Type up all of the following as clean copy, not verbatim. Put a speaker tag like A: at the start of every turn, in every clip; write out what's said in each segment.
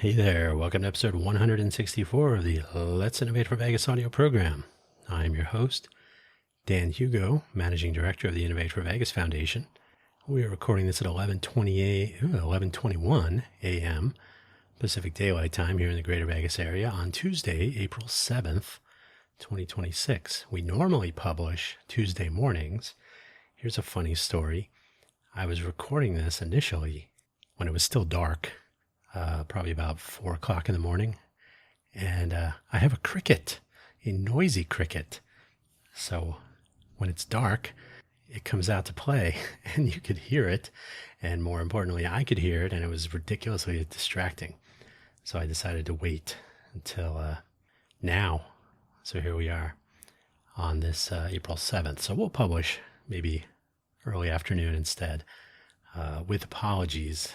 A: Hey there, welcome to episode 164 of the Let's Innovate for Vegas audio program. I'm your host, Dan Hugo, Managing Director of the Innovate for Vegas Foundation. We are recording this at 11:21 a.m. Pacific Daylight Time here in the Greater Vegas area on Tuesday, April 7th, 2026. We normally publish Tuesday mornings. Here's a funny story. I was recording this initially when it was still dark. Probably about 4 o'clock in the morning. And I have a cricket, a noisy cricket. So when it's dark, it comes out to play and you could hear it. And more importantly, I could hear it, and it was ridiculously distracting. So I decided to wait until now. So here we are on this April 7th. So we'll publish maybe early afternoon instead, with apologies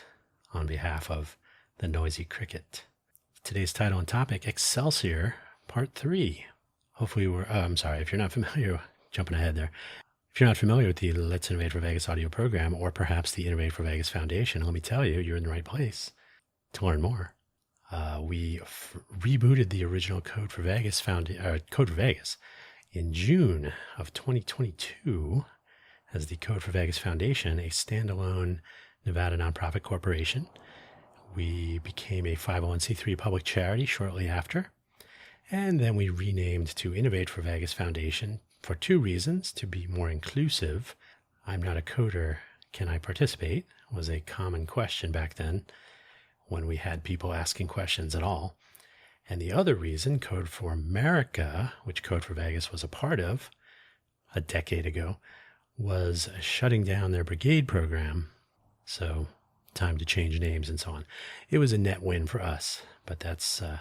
A: on behalf of the noisy cricket. Today's title and topic, Excelsior, Part 3. Hopefully I'm sorry, if you're not familiar, jumping ahead there. If you're not familiar with the Let's Innovate for Vegas audio program, or perhaps the Innovate for Vegas Foundation, let me tell you, you're in the right place to learn more. We rebooted the original Code for Vegas in June of 2022 as the Code for Vegas Foundation, a standalone Nevada nonprofit corporation. We became a 501c3 public charity shortly after, and then we renamed to Innovate for Vegas Foundation for two reasons: to be more inclusive. I'm not a coder, can I participate? Was a common question back then when we had people asking questions at all. And the other reason, Code for America, which Code for Vegas was a part of a decade ago, was shutting down their brigade program. So time to change names and so on. It was a net win for us, but that's the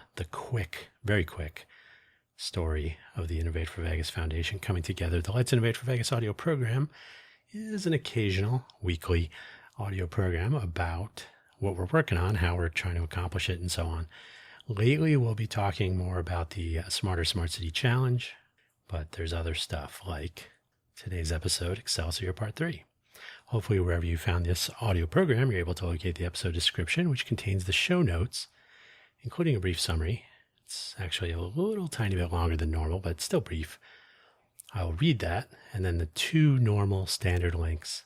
A: very quick story of the Innovate for Vegas Foundation coming together. The Let's Innovate for Vegas audio program is an occasional weekly audio program about what we're working on, how we're trying to accomplish it, and so on. Lately, we'll be talking more about the Smarter Smart City Challenge, but there's other stuff like today's episode, Excelsior Part 3. Hopefully, wherever you found this audio program, you're able to locate the episode description, which contains the show notes, including a brief summary. It's actually a little tiny bit longer than normal, but still brief. I'll read that, and then the two normal standard links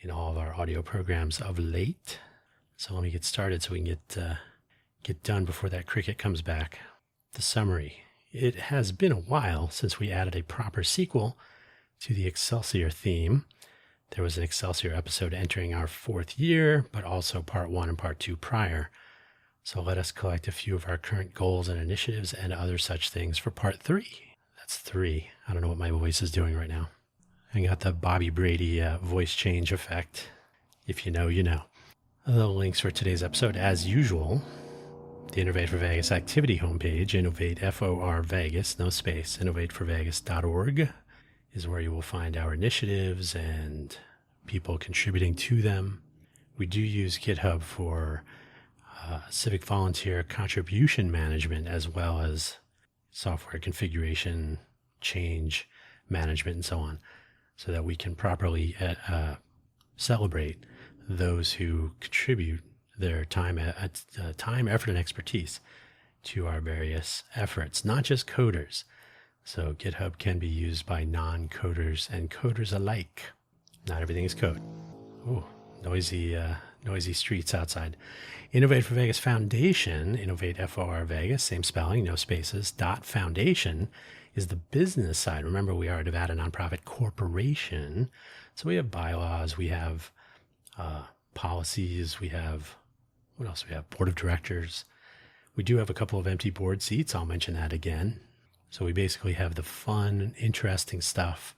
A: in all of our audio programs of late. So let me get started so we can get done before that cricket comes back. The summary. It has been a while since we added a proper sequel to the Excelsior theme. There was an Excelsior episode entering our fourth year, but also Part 1 and Part 2 prior. So let us collect a few of our current goals and initiatives and other such things for Part 3. That's 3. I don't know what my voice is doing right now. I got the Bobby Brady voice change effect. If you know, you know. The links for today's episode, as usual, the Innovate for Vegas activity homepage, Innovate FOR Vegas, no space, innovateforvegas.org. is where you will find our initiatives and people contributing to them. We do use GitHub for civic volunteer contribution management, as well as software configuration, change management, and so on, so that we can properly celebrate those who contribute their time, effort, and expertise to our various efforts, not just coders. So GitHub can be used by non-coders and coders alike. Not everything is code. Ooh, noisy streets outside. Innovate for Vegas Foundation, Innovate FOR Vegas, same spelling, no spaces, .foundation is the business side. Remember, we are a Nevada nonprofit corporation. So we have bylaws, we have policies, we have, what else? We have board of directors. We do have a couple of empty board seats. I'll mention that again. So we basically have the fun, interesting stuff,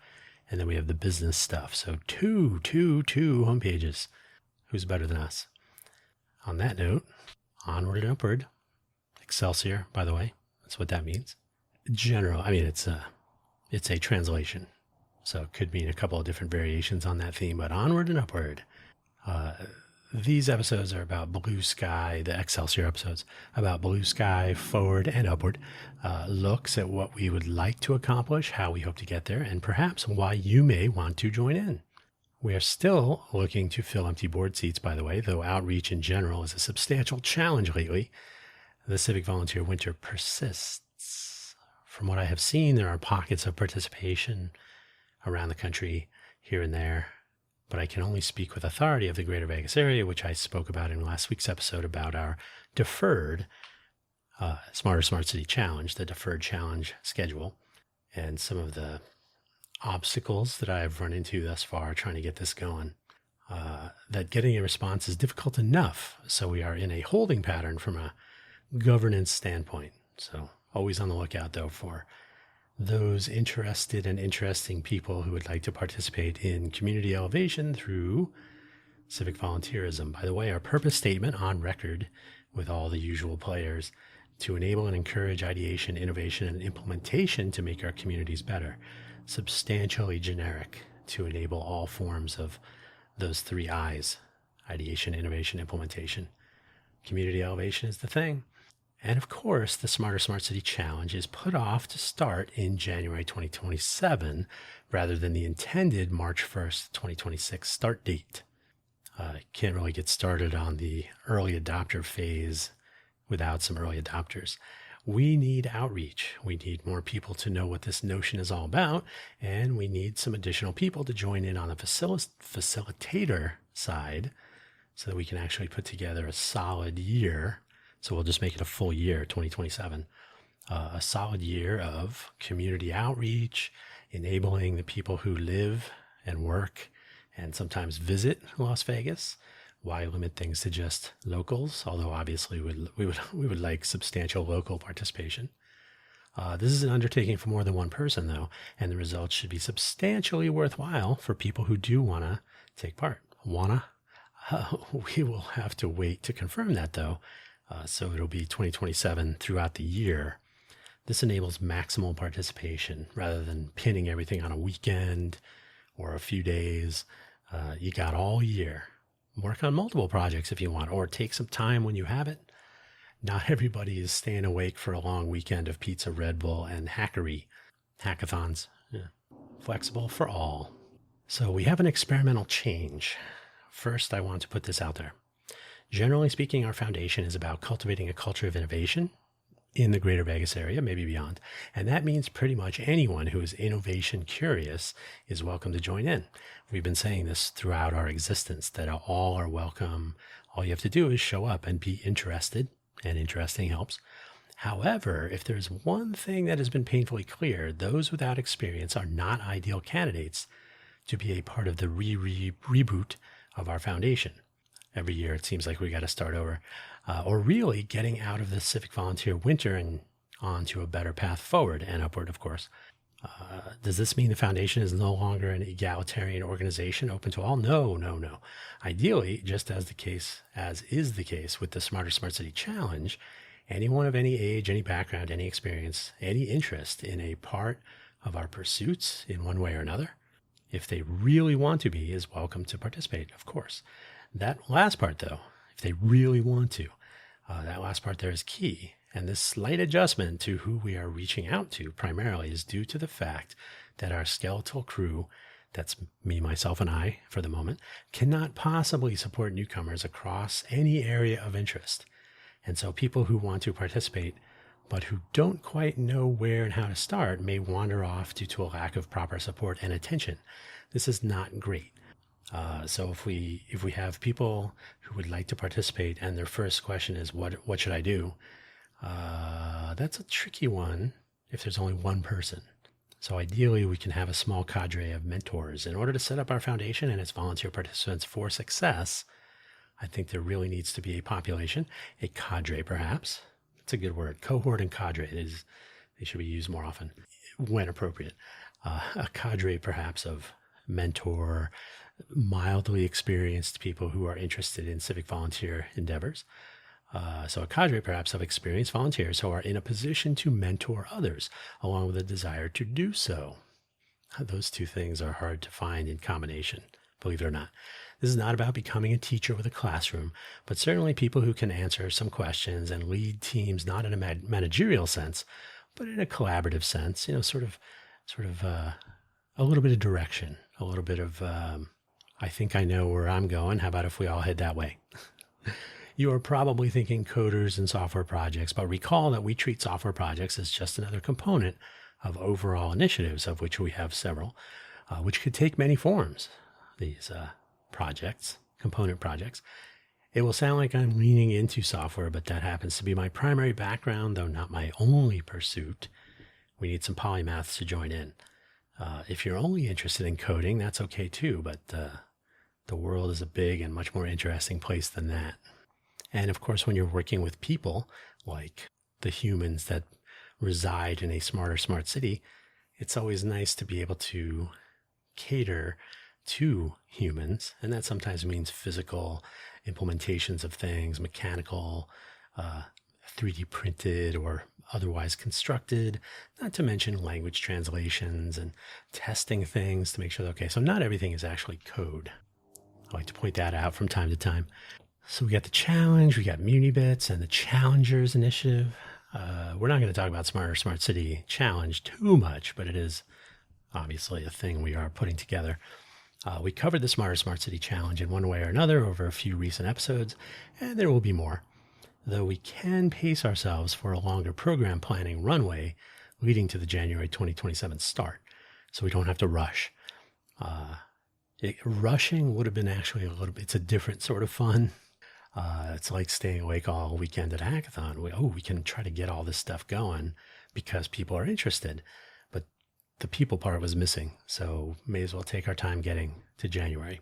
A: and then we have the business stuff. So two homepages. Who's better than us? On that note, onward and upward. Excelsior, by the way, that's what that means. It's a translation, so it could mean a couple of different variations on that theme, but onward and upward. These episodes are about blue sky, the Excelsior episodes, about blue sky, forward and upward, looks at what we would like to accomplish, how we hope to get there, and perhaps why you may want to join in. We are still looking to fill empty board seats, by the way, though outreach in general is a substantial challenge lately. The civic volunteer winter persists. From what I have seen, there are pockets of participation around the country here and there, but I can only speak with authority of the greater Vegas area, which I spoke about in last week's episode about our deferred Smarter Smart City Challenge, the deferred challenge schedule, and some of the obstacles that I've run into thus far trying to get this going. That getting a response is difficult enough, so we are in a holding pattern from a governance standpoint. So always on the lookout, though, for those interested and interesting people who would like to participate in community elevation through civic volunteerism. By the way, our purpose statement on record with all the usual players: to enable and encourage ideation, innovation, and implementation to make our communities better. Substantially generic to enable all forms of those three I's: ideation, innovation, implementation. Community elevation is the thing. And of course, the Smarter Smart City Challenge is put off to start in January 2027 rather than the intended March 1st, 2026 start date. Can't really get started on the early adopter phase without some early adopters. We need outreach. We need more people to know what this notion is all about, and we need some additional people to join in on the facilitator side so that we can actually put together a solid year. So we'll just make it a full year, 2027, a solid year of community outreach, enabling the people who live and work and sometimes visit Las Vegas. Why limit things to just locals? Although obviously we would like substantial local participation. This is an undertaking for more than one person, though, and the results should be substantially worthwhile for people who do want to take part. We will have to wait to confirm that, though. So it'll be 2027 throughout the year. This enables maximal participation rather than pinning everything on a weekend or a few days. You got all year. Work on multiple projects if you want, or take some time when you have it. Not everybody is staying awake for a long weekend of pizza, Red Bull, and hackathons. Yeah. Flexible for all. So we have an experimental change. First, I want to put this out there. Generally speaking, our foundation is about cultivating a culture of innovation in the greater Vegas area, maybe beyond. And that means pretty much anyone who is innovation curious is welcome to join in. We've been saying this throughout our existence, that all are welcome. All you have to do is show up and be interested, and interesting helps. However, if there's one thing that has been painfully clear, those without experience are not ideal candidates to be a part of the reboot of our foundation. Every year it seems like we got to start over, or really getting out of the civic volunteer winter and onto a better path forward and upward, of course. Does this mean the foundation is no longer an egalitarian organization open to all? No. Ideally, just as is the case with the Smarter Smart City Challenge, anyone of any age, any background, any experience, any interest in a part of our pursuits in one way or another, if they really want to be, is welcome to participate, of course. That last part, though, if they really want to, that last part there is key. And this slight adjustment to who we are reaching out to primarily is due to the fact that our skeletal crew, that's me, myself, and I for the moment, cannot possibly support newcomers across any area of interest. And so people who want to participate but who don't quite know where and how to start may wander off due to a lack of proper support and attention. This is not great. So if we have people who would like to participate and their first question is, what should I do? That's a tricky one if there's only one person. So ideally, we can have a small cadre of mentors. In order to set up our foundation and its volunteer participants for success, I think there really needs to be a population, a cadre perhaps. It's a good word. Cohort and cadre. They should be used more often when appropriate. A cadre perhaps of mentor, mildly experienced people who are interested in civic volunteer endeavors. So a cadre perhaps of experienced volunteers who are in a position to mentor others, along with a desire to do so. Those two things are hard to find in combination, believe it or not. This is not about becoming a teacher with a classroom, but certainly people who can answer some questions and lead teams, not in a managerial sense, but in a collaborative sense, sort of a little bit of direction, a little bit of, I think I know where I'm going. How about if we all head that way? You are probably thinking coders and software projects, but recall that we treat software projects as just another component of overall initiatives, of which we have several, which could take many forms, these projects, component projects. It will sound like I'm leaning into software, but that happens to be my primary background, though not my only pursuit. We need some polymaths to join in. If you're only interested in coding, that's okay too, but the world is a big and much more interesting place than that. And of course, when you're working with people, like the humans that reside in a smarter smart city, it's always nice to be able to cater to humans. And that sometimes means physical implementations of things, mechanical, 3D printed or otherwise constructed, not to mention language translations and testing things to make sure that, okay, so not everything is actually code. I like to point that out from time to time. So we got the challenge, we got MuniBits and the Challengers Initiative. We're not going to talk about Smarter Smart City Challenge too much, but it is obviously a thing we are putting together. We covered the Smarter Smart City Challenge in one way or another over a few recent episodes, and there will be more. Though we can pace ourselves for a longer program planning runway leading to the January 2027 start, so we don't have to rush. Rushing would have been actually it's a different sort of fun. It's like staying awake all weekend at a hackathon. We can try to get all this stuff going because people are interested, but the people part was missing, so may as well take our time getting to January.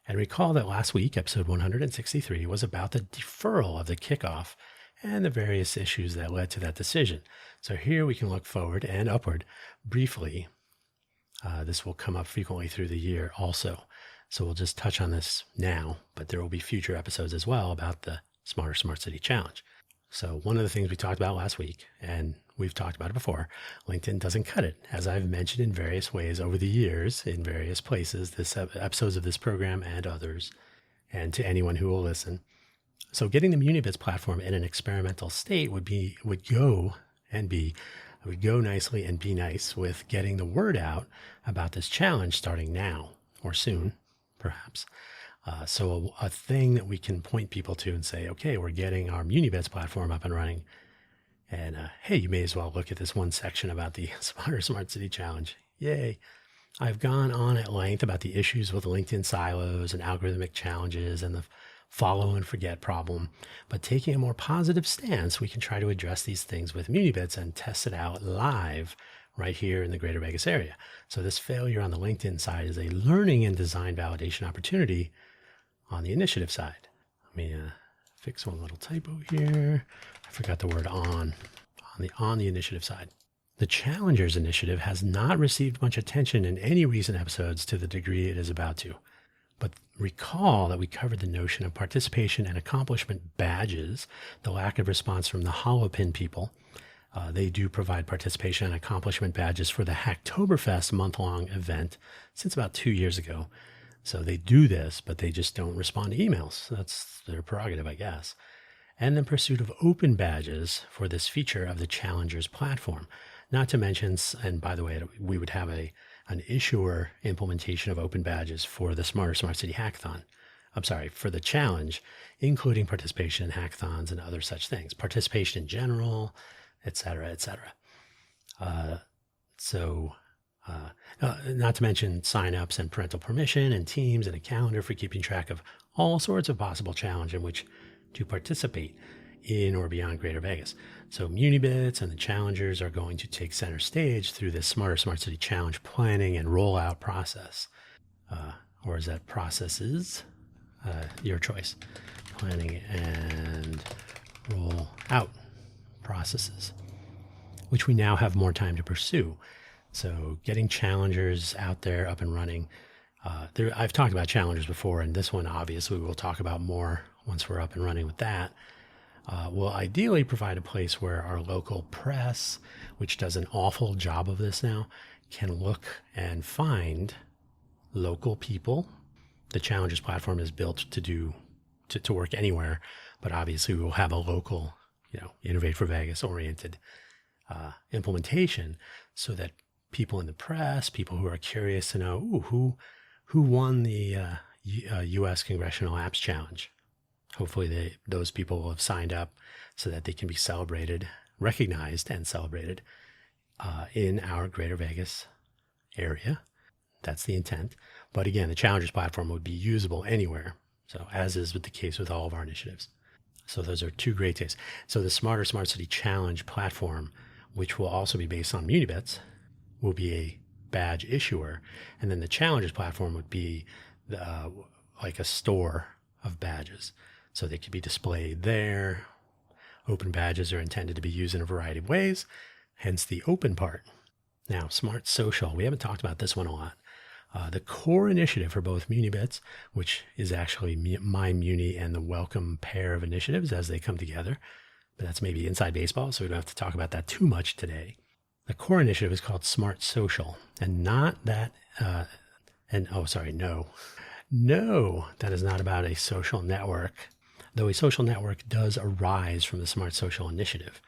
A: And recall that last week, episode 163, was about the deferral of the kickoff and the various issues that led to that decision. So here we can look forward and upward briefly. This will come up frequently through the year also. So we'll just touch on this now, but there will be future episodes as well about the Smarter Smart City Challenge. So one of the things we talked about last week, and we've talked about it before, LinkedIn doesn't cut it. As I've mentioned in various ways over the years, in various places, episodes of this program and others, and to anyone who will listen. So getting the MuniBits platform in an experimental state would go nicely and be nice with getting the word out about this challenge starting now or soon, perhaps. So a thing that we can point people to and say, okay, we're getting our MuniBits platform up and running. And hey, you may as well look at this one section about the Smarter Smart City Challenge. Yay. I've gone on at length about the issues with LinkedIn silos and algorithmic challenges and the follow and forget problem. But taking a more positive stance, we can try to address these things with MuniBits and test it out live right here in the greater Vegas area. So this failure on the LinkedIn side is a learning and design validation opportunity on the initiative side. Let me fix one little typo here. I forgot the word on the initiative side. The Challengers Initiative has not received much attention in any recent episodes to the degree it is about to. But recall that we covered the notion of participation and accomplishment badges, the lack of response from the Holopin people. They do provide participation and accomplishment badges for the Hacktoberfest month-long event since about 2 years ago. So they do this, but they just don't respond to emails. That's their prerogative, I guess. And the pursuit of open badges for this feature of the Challengers platform. Not to mention, and by the way, we would have an issuer implementation of open badges for the Smarter Smart City Hackathon. For the challenge, including participation in hackathons and other such things. Participation in general, et cetera, et cetera. Not to mention signups and parental permission and teams and a calendar for keeping track of all sorts of possible challenge in which to participate in or beyond Greater Vegas. So MuniBits and the Challengers are going to take center stage through this Smarter Smart City Challenge planning and rollout process. Or is that processes? Your choice. Planning and roll out processes, which we now have more time to pursue. So getting Challengers out there up and running. I've talked about Challengers before, and this one obviously we'll talk about more once we're up and running with that. Will ideally provide a place where our local press, which does an awful job of this now, can look and find local people. The Challengers platform is built to work anywhere, but obviously we will have a local, Innovate for Vegas oriented implementation so that people in the press, people who are curious to know who won the U.S. Congressional Apps Challenge. Hopefully those people will have signed up so that they can be recognized and celebrated in our Greater Vegas area. That's the intent. But again, the Challengers platform would be usable anywhere. So as is the case with all of our initiatives. So those are two great days. So the Smarter Smart City Challenge platform, which will also be based on MuniBets, will be a badge issuer. And then the Challengers platform would be like a store of badges. So they could be displayed there. Open badges are intended to be used in a variety of ways, hence the open part. Now, Smart Social, we haven't talked about this one a lot. The core initiative for both MuniBets, which is actually My Muni and the Welcome pair of initiatives as they come together, but that's maybe inside baseball, so we don't have to talk about that too much today. The core initiative is called Smart Social, and not that, no, that is not about a social network, though a social network does arise from the Smart Social initiative.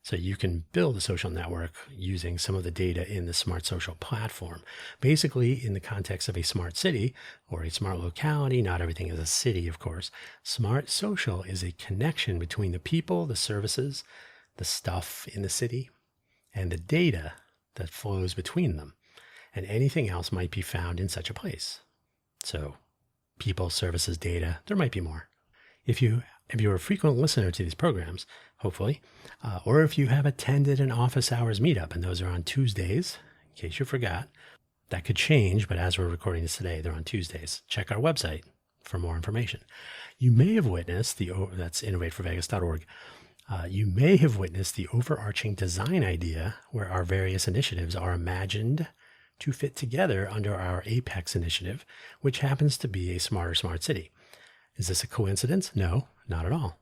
A: So you can build a social network using some of the data in the Smart Social platform. Basically, in the context of a smart city or a smart locality, not everything is a city, of course. Smart Social is a connection between the people, the services, the stuff in the city, and the data that flows between them. And anything else might be found in such a place. So people, services, data, there might be more. If you're a frequent listener to these programs, hopefully, or if you have attended an office hours meetup, and those are on Tuesdays, in case you forgot, that could change, but as we're recording this today, they're on Tuesdays. Check our website for more information. You may have witnessed that's innovateforvegas.org. You may have witnessed the overarching design idea where our various initiatives are imagined to fit together under our Apex initiative, which happens to be a smarter smart city. Is this a coincidence? No, not at all.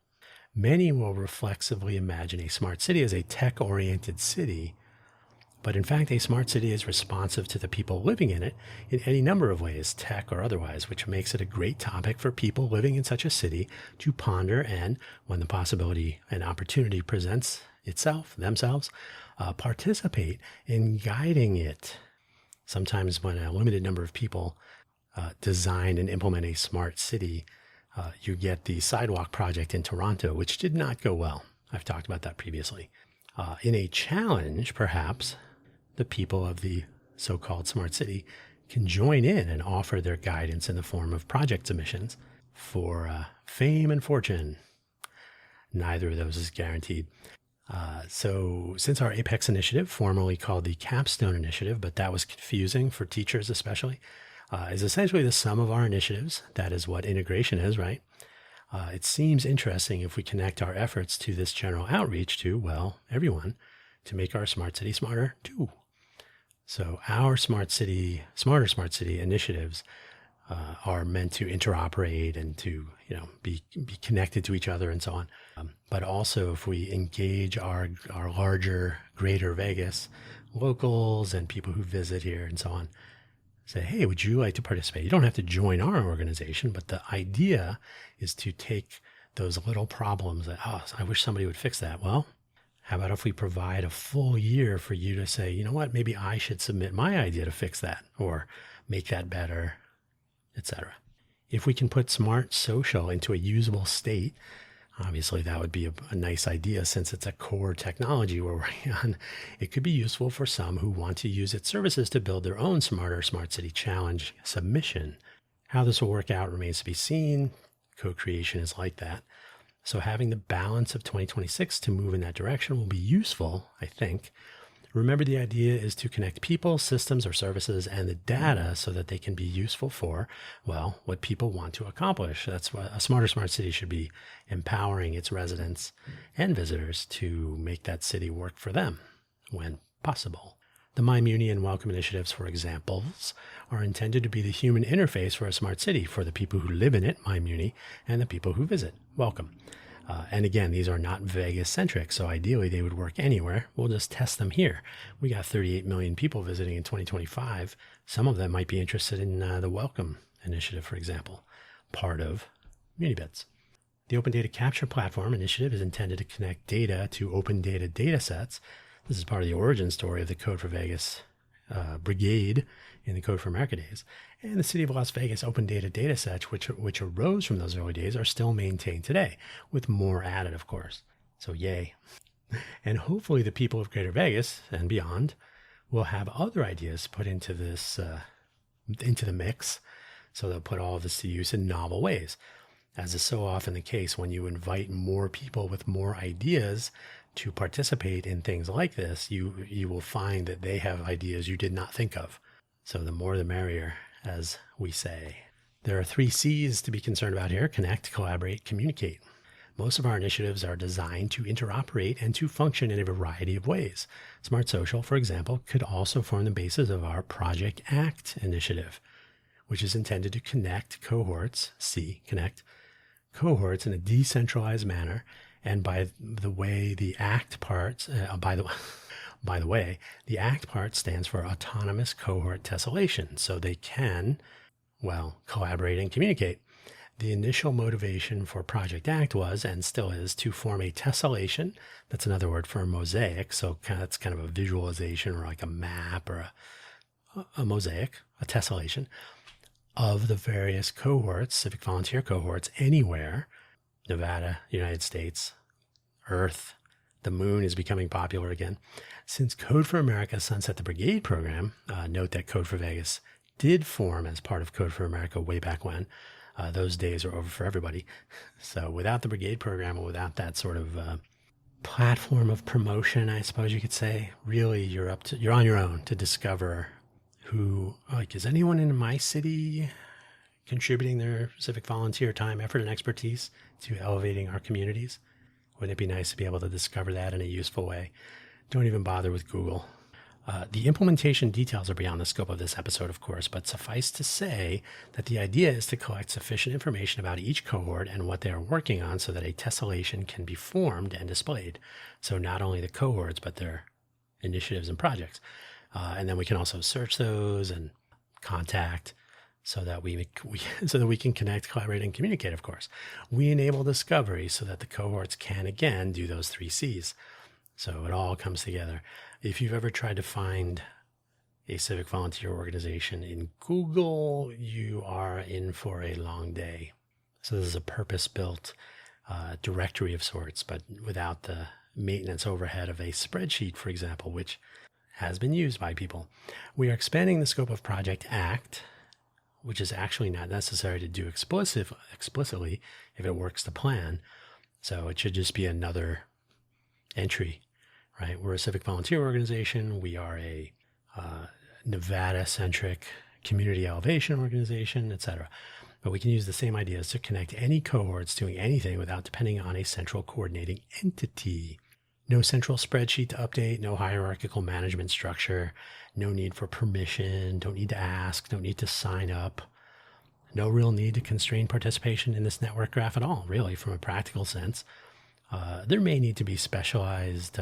A: Many will reflexively imagine a smart city as a tech-oriented city, but in fact, a smart city is responsive to the people living in it in any number of ways, tech or otherwise, which makes it a great topic for people living in such a city to ponder and, when the possibility and opportunity presents themselves, participate in guiding it. Sometimes when a limited number of people design and implement a smart city, you get the sidewalk project in Toronto, which did not go well. I've talked about that previously. In a challenge, perhaps, the people of the so-called smart city can join in and offer their guidance in the form of project submissions for fame and fortune. Neither of those is guaranteed. So since our Apex initiative, formerly called the Capstone Initiative, but that was confusing for teachers especially, is essentially the sum of our initiatives. That is what integration is, right? It seems interesting if we connect our efforts to this general outreach to, well, everyone, to make our smart city smarter too. So our smarter smart city initiatives are meant to interoperate and to, be connected to each other and so on. But also if we engage our larger, greater Vegas locals and people who visit here and so on, say, hey, would you like to participate? You don't have to join our organization, but the idea is to take those little problems that, I wish somebody would fix that. Well, how about if we provide a full year for you to say, you know what, maybe I should submit my idea to fix that or make that better, etc. If we can put Smart Social into a usable state, obviously that would be a nice idea since it's a core technology we're working on. It could be useful for some who want to use its services to build their own smarter smart city challenge submission. How this will work out remains to be seen. Co-creation is like that. So having the balance of 2026 to move in that direction will be useful, I think. Remember, the idea is to connect people, systems, or services and the data so that they can be useful for, well, what people want to accomplish. That's what a smarter smart city should be, empowering its residents and visitors to make that city work for them when possible. The My Muni and Welcome initiatives, for examples, are intended to be the human interface for a smart city for the people who live in it, My Muni, and the people who visit, Welcome. And again, these are not Vegas-centric, so ideally they would work anywhere. We'll just test them here. We got 38 million people visiting in 2025. Some of them might be interested in the Welcome initiative, for example, part of MuniBets. The Open Data Capture Platform initiative is intended to connect data to open data sets. This is part of the origin story of the Code for Vegas brigade in the Code for America days. And the City of Las Vegas open data sets, which arose from those early days, are still maintained today, with more added, of course. So yay. And hopefully the people of Greater Vegas and beyond will have other ideas put into this, into the mix. So they'll put all of this to use in novel ways. As is so often the case, when you invite more people with more ideas to participate in things like this, you will find that they have ideas you did not think of. So the more the merrier, as we say. There are 3 C's to be concerned about here: connect, collaborate, communicate. Most of our initiatives are designed to interoperate and to function in a variety of ways. Smart Social, for example, could also form the basis of our Project ACT initiative, which is intended to connect cohorts, connect cohorts in a decentralized manner. And by the way, the ACT part, by the way, the ACT part stands for Autonomous Cohort Tessellation, so they can, collaborate and communicate. The initial motivation for Project ACT was, and still is, to form a tessellation. That's another word for a mosaic. So that's kind of a visualization, or like a map, or a mosaic, a tessellation of the various cohorts, civic volunteer cohorts, anywhere. Nevada, United States, Earth. The moon is becoming popular again. Since Code for America sunset the Brigade program, note that Code for Vegas did form as part of Code for America way back when. Those days are over for everybody. So without the Brigade program, and without that sort of platform of promotion, I suppose you could say, really you're on your own to discover who, is anyone in my city contributing their civic volunteer time, effort, and expertise to elevating our communities? Wouldn't it be nice to be able to discover that in a useful way? Don't even bother with Google. The implementation details are beyond the scope of this episode, of course, but suffice to say that the idea is to collect sufficient information about each cohort and what they are working on so that a tessellation can be formed and displayed. So not only the cohorts, but their initiatives and projects. And then we can also search those and contact so that we can connect, collaborate, and communicate, of course. We enable discovery so that the cohorts can, again, do those 3 C's. So it all comes together. If you've ever tried to find a civic volunteer organization in Google, you are in for a long day. So this is a purpose-built directory of sorts, but without the maintenance overhead of a spreadsheet, for example, which has been used by people. We are expanding the scope of Project ACT, which is actually not necessary to do explicitly if it works to plan. So it should just be another entry. Right? We're a civic volunteer organization. We are a Nevada-centric community elevation organization, etc. But we can use the same ideas to connect any cohorts doing anything without depending on a central coordinating entity. No central spreadsheet to update, no hierarchical management structure, no need for permission, don't need to ask, don't need to sign up. No real need to constrain participation in this network graph at all, really, from a practical sense. There may need to be specialized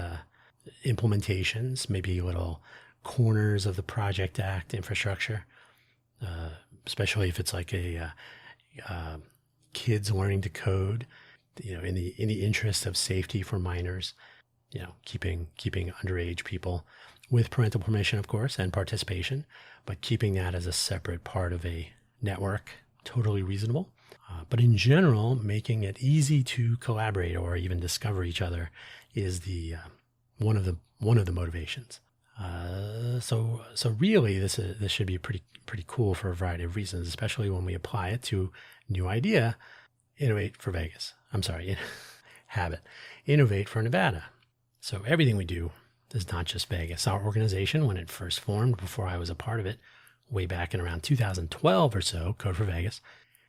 A: implementations, maybe little corners of the Project ACT infrastructure, especially if it's like a kids learning to code, in the interest of safety for minors, keeping underage people with parental permission, of course, and participation, but keeping that as a separate part of a network, totally reasonable. But in general, making it easy to collaborate or even discover each other is the one of the motivations. So really, this should be pretty cool for a variety of reasons, especially when we apply it to new idea, innovate for Vegas. Habit, innovate for Nevada. So everything we do is not just Vegas. Our organization, when it first formed, before I was a part of it, way back in around 2012 or so, Code for Vegas,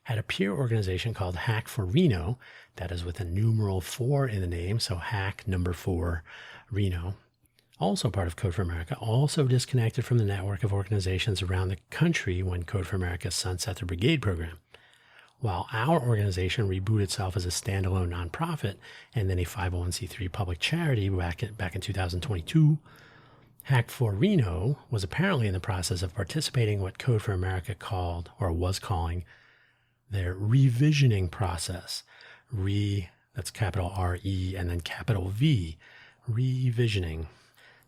A: had a peer organization called Hack for Reno. That is with a numeral 4 in the name, so Hack number 4 Reno. Also part of Code for America, also disconnected from the network of organizations around the country when Code for America sunset the Brigade program. While our organization rebooted itself as a standalone nonprofit and then a 501c3 public charity back in 2022, Hack for Reno was apparently in the process of participating in what Code for America called, or was calling, their revisioning process. That's capital R-E and then capital V, revisioning.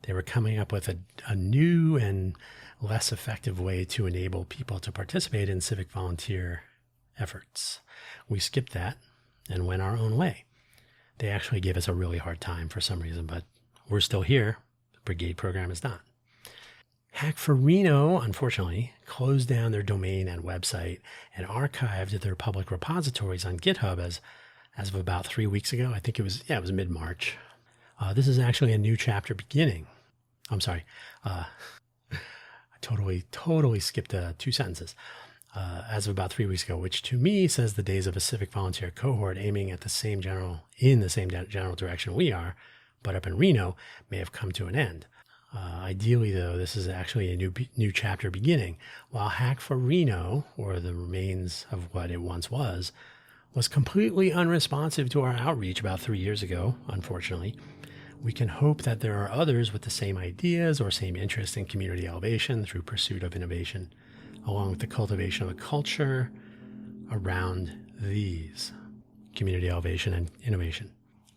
A: They were coming up with a new and less effective way to enable people to participate in civic volunteer efforts. We skipped that and went our own way. They actually gave us a really hard time for some reason, but we're still here. The brigade program is not. Hack for Reno, unfortunately, closed down their domain and website and archived their public repositories on GitHub as of about 3 weeks ago. I think it was mid-March. This is actually a new chapter beginning. I'm sorry. I totally skipped 2 sentences. As of about 3 weeks ago, which to me says the days of a civic volunteer cohort aiming at the same general direction we are, but up in Reno, may have come to an end. Ideally, though, this is actually a new chapter beginning. While Hack for Reno, or the remains of what it once was completely unresponsive to our outreach about 3 years ago, unfortunately. We can hope that there are others with the same ideas or same interest in community elevation through pursuit of innovation, along with the cultivation of a culture around these community elevation and innovation.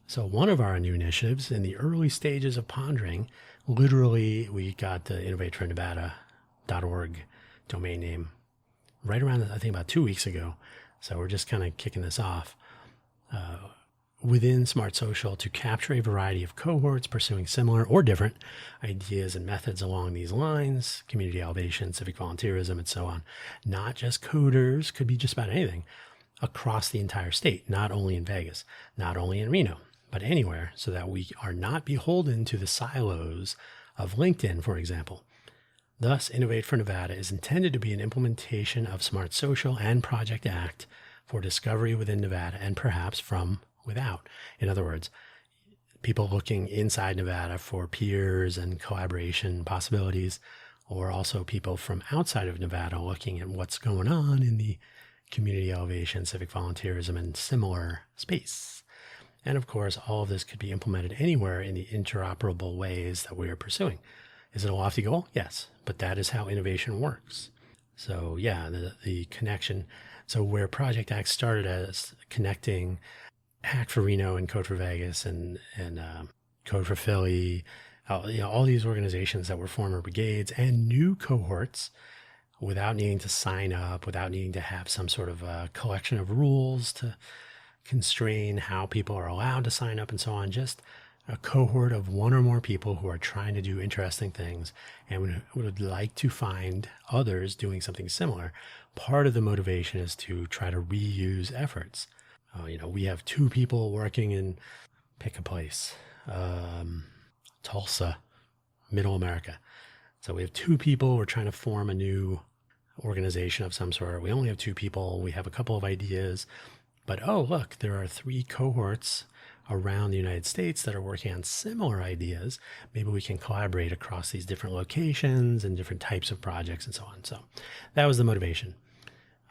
A: So one of our new initiatives in the early stages of pondering, literally we got the innovatefornevada.org domain name right around, I think about 2 weeks ago. So we're just kind of kicking this off within Smart Social to capture a variety of cohorts pursuing similar or different ideas and methods along these lines, community elevation, civic volunteerism, and so on. Not just coders, could be just about anything across the entire state, not only in Vegas, not only in Reno, but anywhere, so that we are not beholden to the silos of LinkedIn, for example. Thus, Innovate for Nevada is intended to be an implementation of Smart Social and Project ACT for discovery within Nevada and perhaps from without. In other words, people looking inside Nevada for peers and collaboration possibilities, or also people from outside of Nevada looking at what's going on in the community elevation, civic volunteerism, and similar space. And of course, all of this could be implemented anywhere in the interoperable ways that we are pursuing. Is it a lofty goal? Yes, but that is how innovation works. So yeah, the connection. So where Project ACT started as connecting Hack for Reno and Code for Vegas and Code for Philly, all these organizations that were former brigades and new cohorts, without needing to sign up, without needing to have some sort of a collection of rules to constrain how people are allowed to sign up and so on. Just a cohort of one or more people who are trying to do interesting things and would like to find others doing something similar. Part of the motivation is to try to reuse efforts. We have 2 people working in, pick a place, Tulsa, Middle America. So we have 2 people. We're trying to form a new organization of some sort. We only have 2 people. We have a couple of ideas. But, oh, look, there are 3 cohorts around the United States that are working on similar ideas. Maybe we can collaborate across these different locations and different types of projects and so on. So that was the motivation.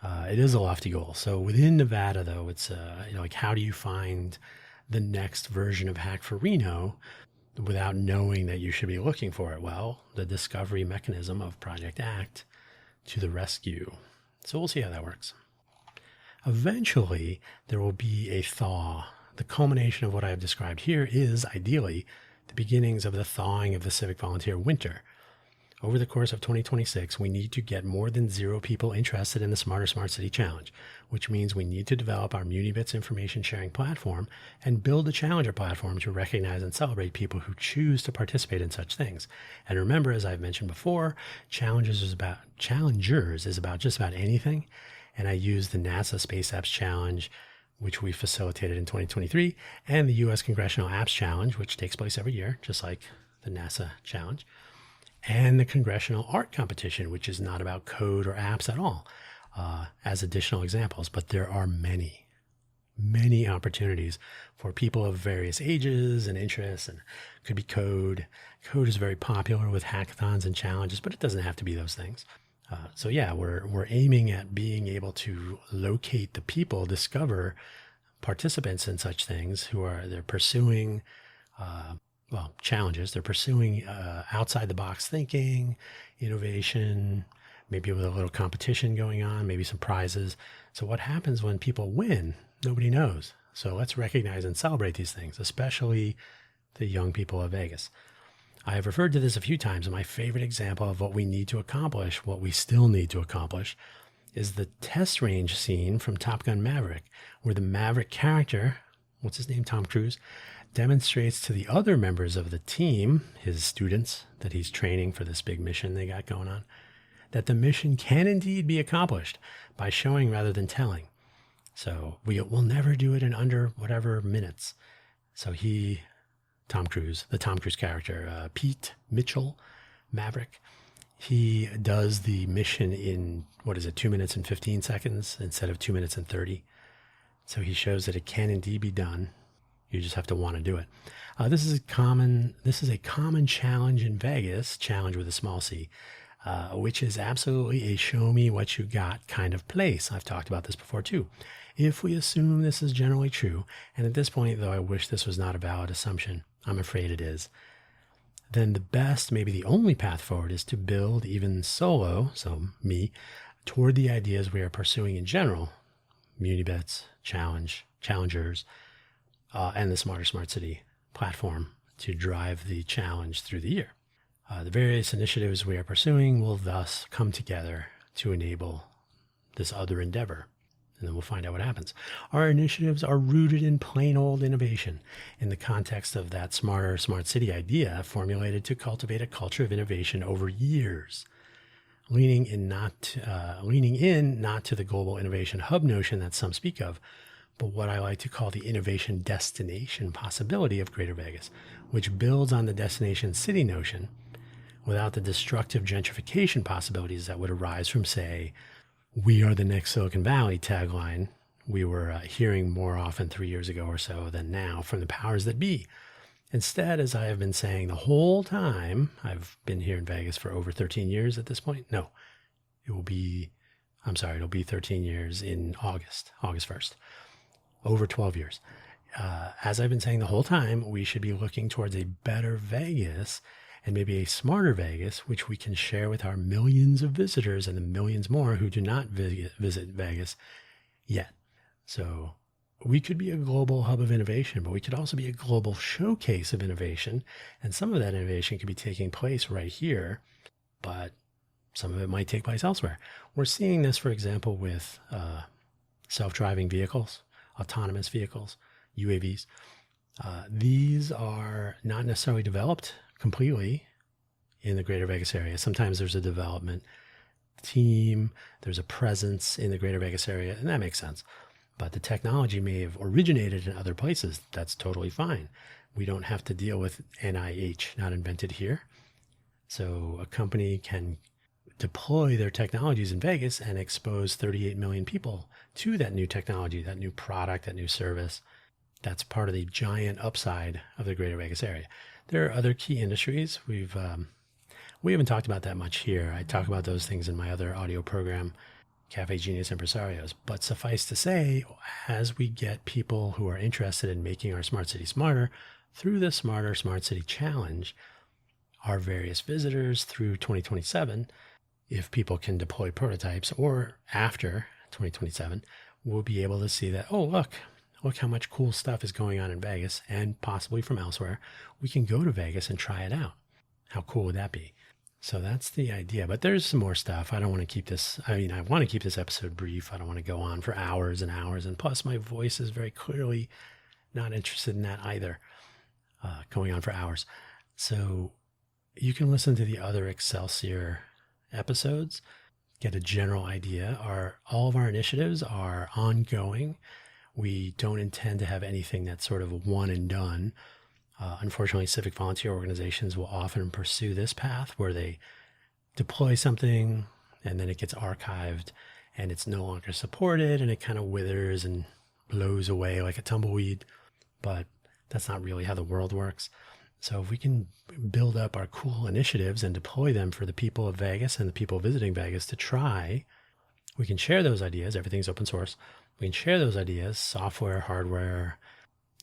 A: It is a lofty goal. So within Nevada, though, it's like, how do you find the next version of Hack for Reno without knowing that you should be looking for it? Well, the discovery mechanism of Project ACT to the rescue. So we'll see how that works. Eventually, there will be a thaw. The culmination of what I have described here is, ideally, the beginnings of the thawing of the civic volunteer winter. Over the course of 2026, we need to get more than 0 people interested in the Smarter Smart City Challenge, which means we need to develop our MuniBits information sharing platform and build a challenger platform to recognize and celebrate people who choose to participate in such things. And remember, as I've mentioned before, challengers is about just about anything. And I use the NASA Space Apps Challenge, which we facilitated in 2023, and the U.S. Congressional Apps Challenge, which takes place every year, just like the NASA Challenge, and the Congressional Art Competition, which is not about code or apps at all, as additional examples. But there are many, many opportunities for people of various ages and interests, and it could be code. Code is very popular with hackathons and challenges, but it doesn't have to be those things. So yeah, we're aiming at being able to locate the people, discover participants in such things they're pursuing, challenges. They're pursuing outside the box thinking, innovation, maybe with a little competition going on, maybe some prizes. So what happens when people win? Nobody knows. So let's recognize and celebrate these things, especially the young people of Vegas. I have referred to this a few times, and my favorite example of what we need to accomplish, what we still need to accomplish, is the test range scene from Top Gun Maverick, where the Maverick character, what's his name, Tom Cruise, demonstrates to the other members of the team, his students that he's training for this big mission they got going on, that the mission can indeed be accomplished by showing rather than telling. So we'll never do it in under whatever minutes. So Tom Cruise, the Tom Cruise character, Pete Mitchell, Maverick, he does the mission in, 2 minutes and 15 seconds instead of 2 minutes and 30. So he shows that it can indeed be done. You just have to want to do it. This is a common challenge in Vegas, challenge with a small c, which is absolutely a show me what you got kind of place. I've talked about this before too. If we assume this is generally true, and at this point, though I wish this was not a valid assumption, I'm afraid it is, then the best, maybe the only path forward is to build even solo, so me, toward the ideas we are pursuing in general, Munibets, challengers, and the Smarter Smart City platform to drive the challenge through the year. The various initiatives we are pursuing will thus come together to enable this other endeavor. And then we'll find out what happens. Our initiatives are rooted in plain old innovation in the context of that Smarter Smart City idea formulated to cultivate a culture of innovation over years, leaning in not to the global innovation hub notion that some speak of, but what I like to call the innovation destination possibility of Greater Vegas, which builds on the destination city notion without the destructive gentrification possibilities that would arise from, say, "We are the next Silicon Valley" tagline we were hearing more often 3 years ago or so than now from the powers that be. Instead, as I have been saying the whole time, I've been here in Vegas for over 13 years at this point. No, it'll be 13 years in August 1st. Over 12 years. As I've been saying the whole time, we should be looking towards a better Vegas and maybe a smarter Vegas, which we can share with our millions of visitors and the millions more who do not visit Vegas yet. So we could be a global hub of innovation, but we could also be a global showcase of innovation. And some of that innovation could be taking place right here, but some of it might take place elsewhere. We're seeing this, for example, with self-driving vehicles, autonomous vehicles, UAVs. These are not necessarily developed completely in the Greater Vegas area. Sometimes there's a development team, there's a presence in the Greater Vegas area, and that makes sense. But the technology may have originated in other places. That's totally fine. We don't have to deal with NIH, not invented here. So a company can deploy their technologies in Vegas and expose 38 million people to that new technology, that new product, that new service. That's part of the giant upside of the Greater Vegas area. There are other key industries. We haven't talked about that much here. I talk about those things in my other audio program, Cafe Genius Impresarios. But suffice to say, as we get people who are interested in making our smart city smarter through the Smarter Smart City Challenge, our various visitors through 2027, if people can deploy prototypes, or after 2027, we'll be able to see that, oh, look how much cool stuff is going on in Vegas and possibly from elsewhere. We can go to Vegas and try it out. How cool would that be? So that's the idea. But there's some more stuff. I don't want to keep this, I want to keep this episode brief. I don't want to go on for hours and hours. And plus, my voice is very clearly not interested in that either, going on for hours. So you can listen to the other Excelsior episodes, get a general idea. All of our initiatives are ongoing. We don't intend to have anything that's sort of one and done. Unfortunately, civic volunteer organizations will often pursue this path where they deploy something and then it gets archived and it's no longer supported and it kind of withers and blows away like a tumbleweed. But that's not really how the world works. So if we can build up our cool initiatives and deploy them for the people of Vegas and the people visiting Vegas to try, we can share those ideas. Everything's open source. We can share those ideas, software, hardware,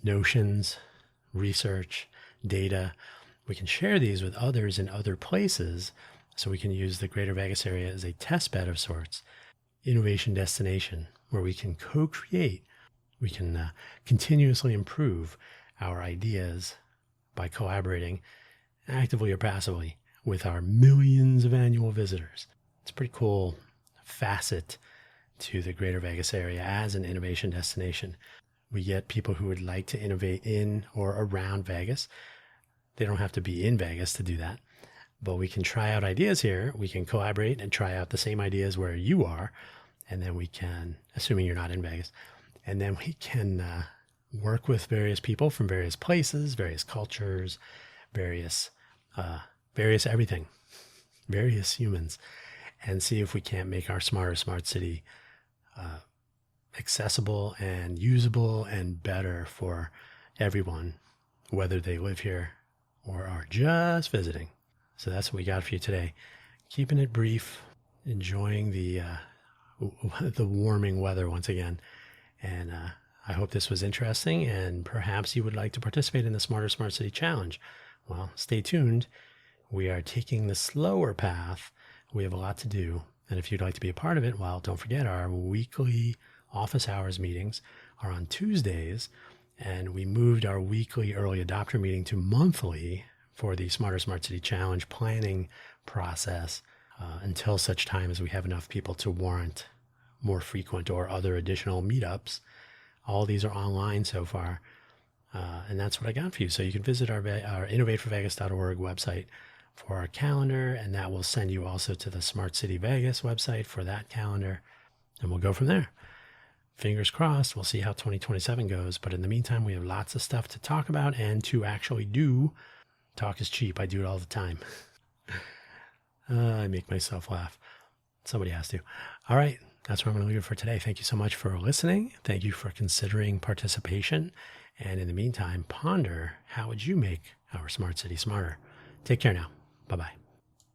A: notions, research, data. We can share these with others in other places so we can use the Greater Vegas area as a test bed of sorts, innovation destination where we can co-create, we can continuously improve our ideas by collaborating actively or passively, with our millions of annual visitors. It's a pretty cool facet to the greater Vegas area as an innovation destination. We get people who would like to innovate in or around Vegas. They don't have to be in Vegas to do that, but we can try out ideas here. We can collaborate and try out the same ideas where you are. And then we can, assuming you're not in Vegas, and then we can work with various people from various places, various cultures, various everything, various humans, and see if we can't make our smarter smart city accessible and usable and better for everyone, whether they live here or are just visiting. So that's what we got for you today. Keeping it brief, enjoying the warming weather once again. And I hope this was interesting, and perhaps you would like to participate in the Smarter Smart City Challenge. Well, stay tuned. We are taking the slower path. We have a lot to do. And if you'd like to be a part of it, well, don't forget our weekly office hours meetings are on Tuesdays. And we moved our weekly early adopter meeting to monthly for the Smarter Smart City Challenge planning process until such time as we have enough people to warrant more frequent or other additional meetups. All these are online so far. And that's what I got for you. So you can visit our innovateforvegas.org website for our calendar, and that will send you also to the Smart City Vegas website for that calendar. And we'll go from there. Fingers crossed. We'll see how 2027 goes. But in the meantime, we have lots of stuff to talk about and to actually do. Talk is cheap. I do it all the time. I make myself laugh. Somebody has to. All right. That's where I'm going to leave it for today. Thank you so much for listening. Thank you for considering participation. And in the meantime, ponder, how would you make our smart city smarter? Take care now. Bye-bye.